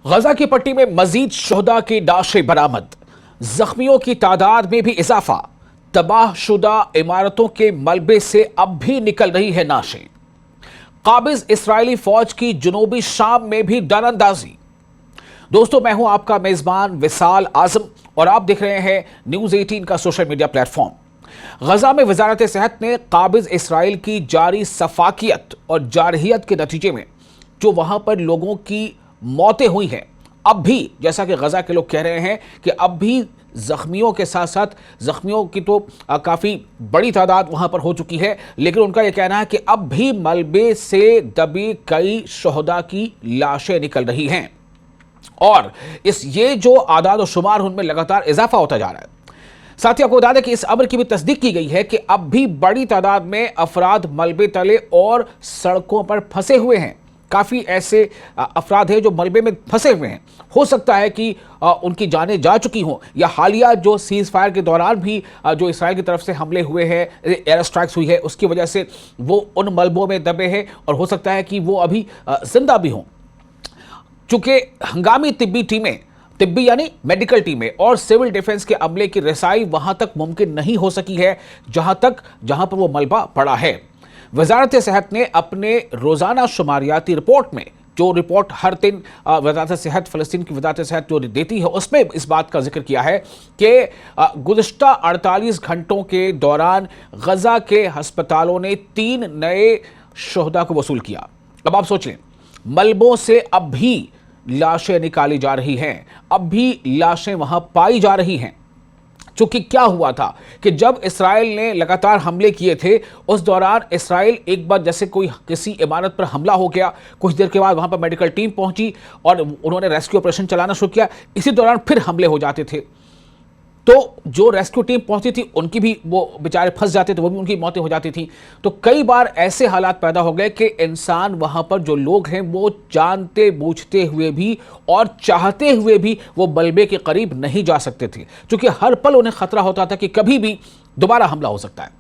गजा की पट्टी में मजीद शोहदा की लाशें बरामद, जख्मियों की तादाद में भी इजाफा, तबाहशुदा इमारतों के मलबे से अब भी निकल रही है लाशें। काबिज इस्राएली फौज की जनूबी शाम में भी दरअंदाजी। दोस्तों, मैं हूं आपका मेजबान विसाल आजम और आप देख रहे हैं न्यूज 18 का सोशल मीडिया प्लेटफॉर्म। गजा में वजारत सेहत ने काबिज इस्राएल की जारी सफाकियत और जारहियत के नतीजे में जो वहां पर लोगों की मौतें हुई हैं, अब भी जैसा कि गजा के लोग कह रहे हैं कि अब भी जख्मियों के साथ साथ जख्मियों की तो काफ़ी बड़ी तादाद वहां पर हो चुकी है, लेकिन उनका यह कहना है कि अब भी मलबे से दबी कई शोहदा की लाशें निकल रही हैं और ये जो आदाद और शुमार उनमें लगातार इजाफा होता जा रहा है। साथ ही आपको बता दें कि इस अमर की भी तस्दीक की गई है कि अब भी बड़ी तादाद में अफराद मलबे तले और सड़कों पर फंसे हुए हैं। काफ़ी ऐसे अफराद हैं जो मलबे में फंसे हुए हैं। हो सकता है कि उनकी जानें जा चुकी हों या हालिया जो सीज़ फायर के दौरान भी जो इसराइल की तरफ से हमले हुए हैं, एयर स्ट्राइक्स हुई है, उसकी वजह से वो उन मलबों में दबे हैं और हो सकता है कि वो अभी जिंदा भी हों। चूंकि हंगामी तिब्बी यानी मेडिकल टीमें और सिविल डिफेंस के अमले की रसाई वहां तक मुमकिन नहीं हो सकी है जहां पर वो मलबा पड़ा है। वजारत सेहत ने अपने रोजाना शुमारियाती रिपोर्ट में, जो रिपोर्ट हर दिन वजारत सेहत फ़लस्तीन की वजारत सेहत जो देती है, उसमें इस बात का जिक्र किया है कि गुज़िश्ता 48 घंटों के दौरान गजा के अस्पतालों ने 3 नए शोहदा को वसूल किया। अब आप सोचें, मलबों से अब भी लाशें निकाली जा रही हैं, अब भी लाशें वहां पाई जा रही हैं। चूंकि क्या हुआ था कि जब इसराइल ने लगातार हमले किए थे, उस दौरान इसराइल एक बार जैसे कोई किसी इमारत पर हमला हो गया, कुछ देर के बाद वहां पर मेडिकल टीम पहुंची और उन्होंने रेस्क्यू ऑपरेशन चलाना शुरू किया। इसी दौरान फिर हमले हो जाते थे, तो जो रेस्क्यू टीम पहुंचती थी उनकी भी वो बेचारे फंस जाते थे, वो भी उनकी मौतें हो जाती थी। तो कई बार ऐसे हालात पैदा हो गए कि इंसान वहां पर जो लोग हैं वो जानते बूझते हुए भी और चाहते हुए भी वो मलबे के करीब नहीं जा सकते थे, क्योंकि हर पल उन्हें खतरा होता था कि कभी भी दोबारा हमला हो सकता है।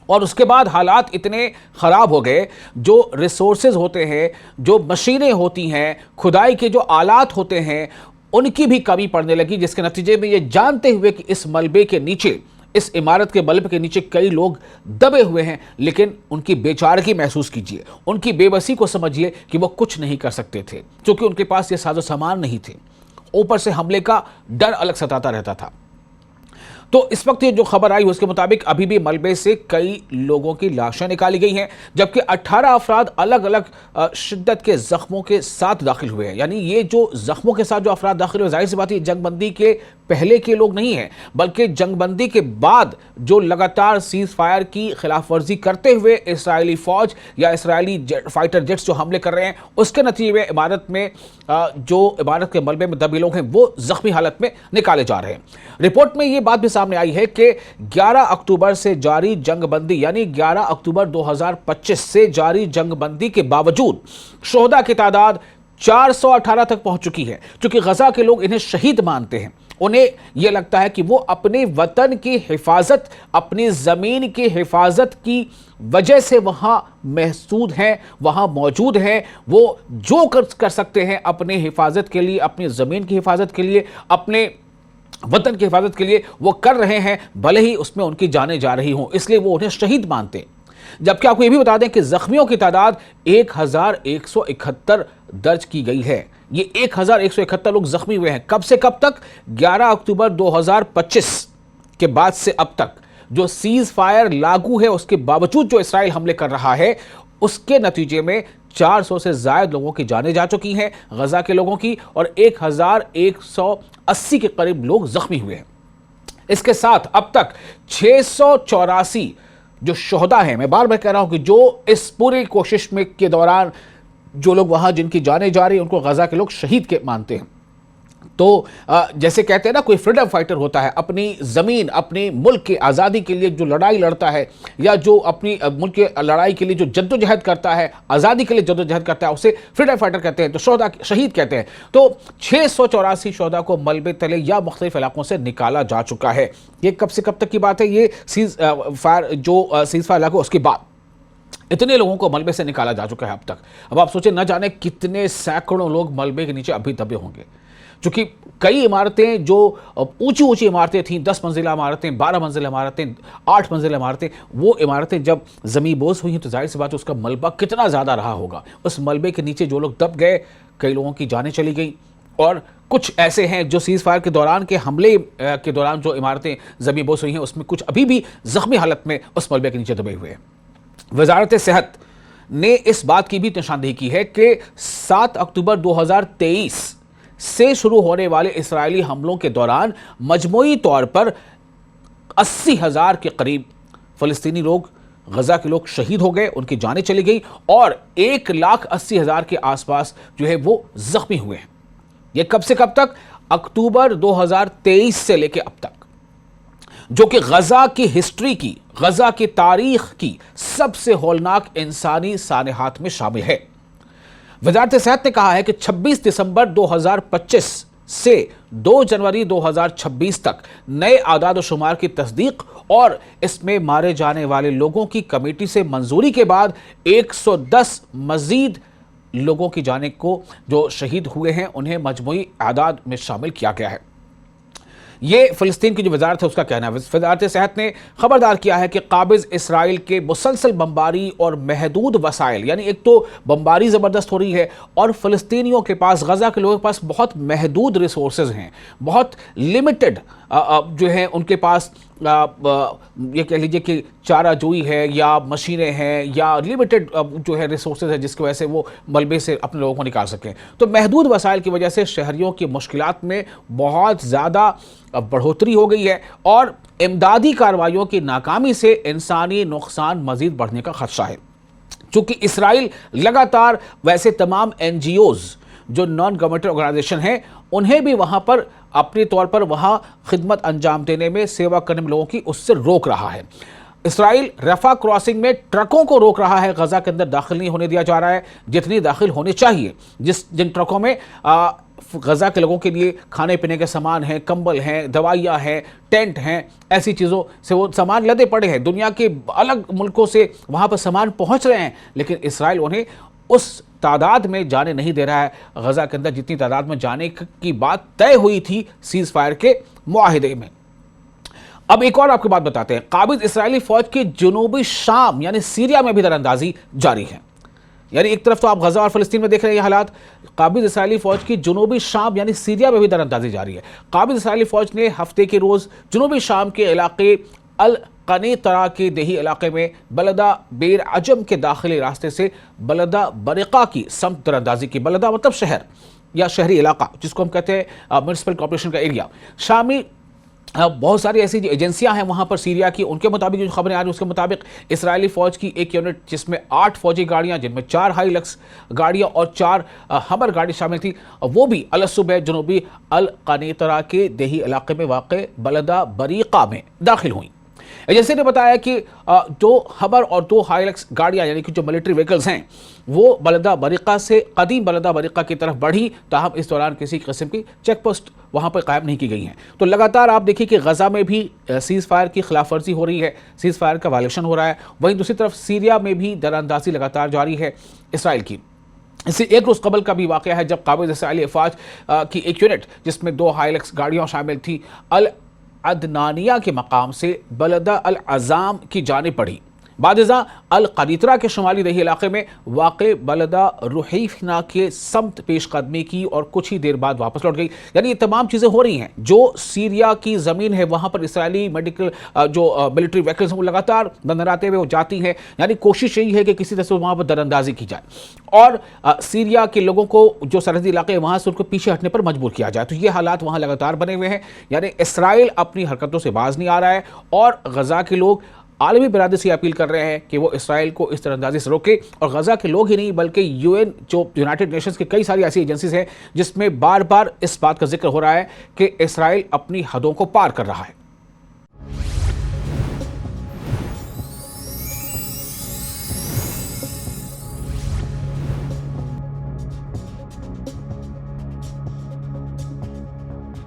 और उसके बाद हालात इतने ख़राब हो गए, जो रिसोर्सेज होते हैं, जो मशीनें होती हैं, खुदाई के जो आलात होते हैं, उनकी भी कमी पड़ने लगी, जिसके नतीजे में ये जानते हुए कि इस मलबे के नीचे, इस इमारत के मलबे के नीचे कई लोग दबे हुए हैं, लेकिन उनकी बेचारगी महसूस कीजिए, उनकी बेबसी को समझिए कि वो कुछ नहीं कर सकते थे, क्योंकि उनके पास ये साजो सामान नहीं थे। ऊपर से हमले का डर अलग सताता रहता था। तो इस वक्त ये जो खबर आई उसके मुताबिक अभी भी मलबे से कई लोगों की लाशें निकाली गई हैं, जबकि 18 अफराद अलग अलग शिद्दत के जख्मों के साथ दाखिल हुए हैं। यानी ये जो जख्मों के साथ जो अफराद दाखिल हुए, जाहिर सी बात है जंगबंदी के पहले के लोग नहीं हैं, बल्कि जंगबंदी के बाद जो लगातार सीज फायर की खिलाफ वर्जी करते हुए इसराइली फौज या इसराइली फाइटर जेट्स जो हमले कर रहे हैं, उसके नतीजे में इमारत के मलबे में दबे लोग हैं वो जख्मी हालत में निकाले जा रहे हैं। रिपोर्ट में ये बात भी सामने आई है कि 11 अक्टूबर से जारी जंगबंदी, यानी 11 अक्टूबर 2025 से जारी जंगबंदी के बावजूद शोहदा की तादाद 418 तक पहुंच चुकी है। क्योंकि गजा के लोग इन्हें शहीद मानते हैं, उन्हें यह लगता है कि वो अपने वतन की हिफाजत, अपनी ज़मीन की हिफाजत की वजह से वहाँ महसूद हैं, वहाँ मौजूद हैं। वो जो कर सकते हैं अपने हिफाजत के लिए, अपनी ज़मीन की हिफाजत के लिए, अपने वतन की हिफाजत के लिए वो कर रहे हैं, भले ही उसमें उनकी जानें जा रही हों, इसलिए वो उन्हें शहीद मानते हैं। जबकि आपको ये भी बता दें कि जख्मियों की तादाद 1171 दर्ज की गई है। ये 1171 लोग जख्मी हुए हैं। कब से कब तक? 11 अक्टूबर 2025 के बाद से अब तक जो सीज फायर लागू है, उसके बावजूद जो इसराइल हमले कर रहा है, उसके नतीजे में 400 से ज्यादा लोगों की जानें जा चुकी हैं, गजा के लोगों की, और 1180 के करीब लोग जख्मी हुए हैं। इसके साथ अब तक 684 जो शोहदा हैं, मैं बार बार कह रहा हूं कि जो इस पूरी कोशिश में के दौरान जो लोग वहां जिनकी जानें जा रही हैं, उनको गजा के लोग शहीद के मानते हैं। तो जैसे कहते हैं ना, कोई फ्रीडम फाइटर होता है, अपनी ज़मीन, अपने मुल्क की आज़ादी के लिए जो लड़ाई लड़ता है, या जो अपनी मुल्क की लड़ाई के लिए जो जद्दोजहद करता है, आज़ादी के लिए जद्दोजहद करता है, उसे फ्रीडम फाइटर कहते हैं, तो शोहदा शहीद कहते हैं। तो 684 शोहदा को मलबे तले या मुख्तलिफ इलाकों से निकाला जा चुका है। ये कब से कब तक की बात है? ये सीज फायर लागू उसके बाद इतने लोगों को मलबे से निकाला जा चुका है अब तक। अब आप सोचें, न जाने कितने सैकड़ों लोग मलबे के नीचे अभी दबे होंगे, क्योंकि कई इमारतें जो ऊंची ऊंची इमारतें थीं, 10 मंजिला इमारतें, 12 मंजिला इमारतें, 8 मंजिला इमारतें, वो इमारतें जब ज़मींबोस हुई तो जाहिर सी बात है उसका मलबा कितना ज़्यादा रहा होगा। उस मलबे के नीचे जो लोग दब गए, कई लोगों की जानें चली गई, और कुछ ऐसे हैं जो सीज़ फायर के दौरान के हमले के दौरान जो इमारतें ज़मींबोस हुई हैं उसमें कुछ अभी भी ज़ख्मी हालत में उस मलबे के नीचे दबे हुए हैं। वजारत सेहत ने इस बात की भी निशानदेही की है कि 7 अक्टूबर 2023 से शुरू होने वाले इस्राएली हमलों के दौरान मजमूई तौर पर 80,000 के करीब फ़लस्तीनी लोग, गजा के लोग शहीद हो गए, उनकी जानें चली गई, और 1,80,000 के आसपास जो है वो जख्मी हुए हैं। ये कब से कब तक? अक्टूबर 2023 से लेकर अब तक, जो कि गजा की हिस्ट्री की, गजा की तारीख की सबसे हौलनाक इंसानी सानहात में शामिल है। वजारत सेहत ने कहा है कि 26 दिसंबर 2025 से 2 जनवरी 2026 तक नए आदाद व शुमार की तस्दीक और इसमें मारे जाने वाले लोगों की कमेटी से मंजूरी के बाद 110 मजीद लोगों की जाने को, जो शहीद हुए हैं, उन्हें मजमूई आदाद में शामिल किया गया है। ये फ़लस्तीन की जो वजारत है उसका कहना है। वजारत सेहत ने खबरदार किया है कि काबिज़ इसराइल के मुसलसल बमबारी और महदूद वसाइल, यानी एक तो बमबारी ज़बरदस्त हो रही है और फ़लस्तीनियों के पास, गजा के लोगों के पास बहुत महदूद रिसोर्सेज हैं, बहुत लिमिटेड जो है उनके पास, ये कह लीजिए कि चाराजोई है या मशीनें हैं या लिमिटेड जो है रिसोर्सेज है, जिसकी वजह से वो मलबे से अपने लोगों को निकाल सकें। तो महदूद वसाइल की वजह से शहरियों की मुश्किलात में बहुत ज़्यादा बढ़ोतरी हो गई है और इमदादी कार्रवाइयों की नाकामी से इंसानी नुकसान मजीद बढ़ने का खदशा है। चूँकि इसराइल लगातार वैसे तमाम NGOs जो नॉन गवर्नमेंटल ऑर्गेनाइजेशन हैं, उन्हें भी वहाँ पर अपने तौर पर वहाँ खिदमत अंजाम देने में, सेवा करने में लोगों की, उससे रोक रहा है। इसराइल रफा क्रॉसिंग में ट्रकों को रोक रहा है, गजा के अंदर दाखिल नहीं होने दिया जा रहा है जितनी दाखिल होनी चाहिए। जिन ट्रकों में गजा के लोगों के लिए खाने पीने के सामान हैं, कंबल हैं, दवाइयाँ हैं, टेंट हैं, ऐसी चीज़ों से वो सामान लदे पड़े हैं। दुनिया के अलग मुल्कों से वहाँ पर सामान पहुँच रहे हैं, लेकिन इसराइल उन्हें उस तादाद में जाने नहीं दे रहा है, गजा के अंदर जितनी तादाद में जाने की बात तय हुई थी सीज़ फायर के मुआहिदे में। अब एक और आपको बात बताते हैं, काबिज इसराइली फौज की जनूबी शाम यानी सीरिया में भी दरअंदाजी जारी है। यानी एक तरफ तो आप गजा और फ़लस्तीन में देख रहे हैं ये हालात, काबिज इसराइली फौज की जनूबी शाम यानी सीरिया में भी दरअंदाजी जारी है। काबिज इसराइली फौज ने हफ्ते के रोज़ जनूबी शाम के इलाके अल कनीतरा के देही इलाके में बलदा बेर अजम के दाखिली रास्ते से बलदा बरिका की समत दरअंदाजी की। बलदा मतलब शहर या शहरी इलाका, जिसको हम कहते हैं म्यूनिसिपल कॉर्पोरेशन का एरिया। शामी बहुत सारी ऐसी एजेंसियां हैं वहां पर सीरिया की, उनके मुताबिक जो खबरें आ रही हैं उसके मुताबिक इसराइली फ़ौज की एक यूनिट जिसमें 8 फौजी गाड़ियां, जिनमें 4 हाईलक्स गाड़ियां और 4 हमर गाड़ी शामिल थी, वो भी अलसुबह जनूबी अल कनीतरा के देही इलाके में वाक़ बलदा बरीका में दाखिल हुई। एजेंसी ने बताया कि 2 हमर और 2 हाईलक्स गाड़ियां यानी कि जो मिलिट्री व्हीकल्स हैं वो बलदा बरीका से कदीम बलदा बरीका की तरफ बढ़ी, ताहम इस दौरान किसी किस्म की चेक पोस्ट वहाँ पर कायम नहीं की गई हैं। तो लगातार आप देखिए कि गजा में भी सीज़ फायर की खिलाफ वर्जी हो रही है, सीज़ फायर का वायलेशन हो रहा है। वहीं दूसरी तरफ सीरिया में भी दरअंदाजी लगातार जारी है इसराइल की। इससे एक रोज़ कबल का भी वाक़या है जब काबिज़ इसराइली अफ़वाज की एक यूनिट जिसमें 2 हाईलक्स गाड़ियाँ शामिल थी अल अदनानिया के मकाम से बलदा अल अज़ाम की जानिब बढ़ी। बादिज़ा अल कनीतरा के शुमाली दही इलाके में वाक़े बलदा रुहैफना के समत पेशकदमी की और कुछ ही देर बाद वापस लौट गई। यानी ये तमाम चीज़ें हो रही हैं। जो सीरिया की ज़मीन है वहाँ पर इसराइली मेडिकल जो मिलिट्री व्हीकल्स हैं वो लगातार दंदराते हुए वो जाती हैं। यानी कोशिश यही है कि किसी तरह से वहाँ पर दरअंदाजी की जाए और सीरिया के लोगों को जो सरहदी इलाके हैं वहाँ से उनको पीछे हटने पर मजबूर किया जाए। तो ये हालात वहाँ लगातार बने हुए हैं। यानी इसराइल अपनी हरकतों से बाज नहीं आ रहा है और गजा के लोग आलमी बिरादरी से अपील कर रहे हैं कि वो इसराइल को इस तरंदाजी से रोके। और गजा के लोग ही नहीं बल्कि UN जो यूनाइटेड नेशंस की कई सारी ऐसी एजेंसीज हैं जिसमें बार बार इस बात का जिक्र हो रहा है कि इसराइल अपनी हदों को पार कर रहा है।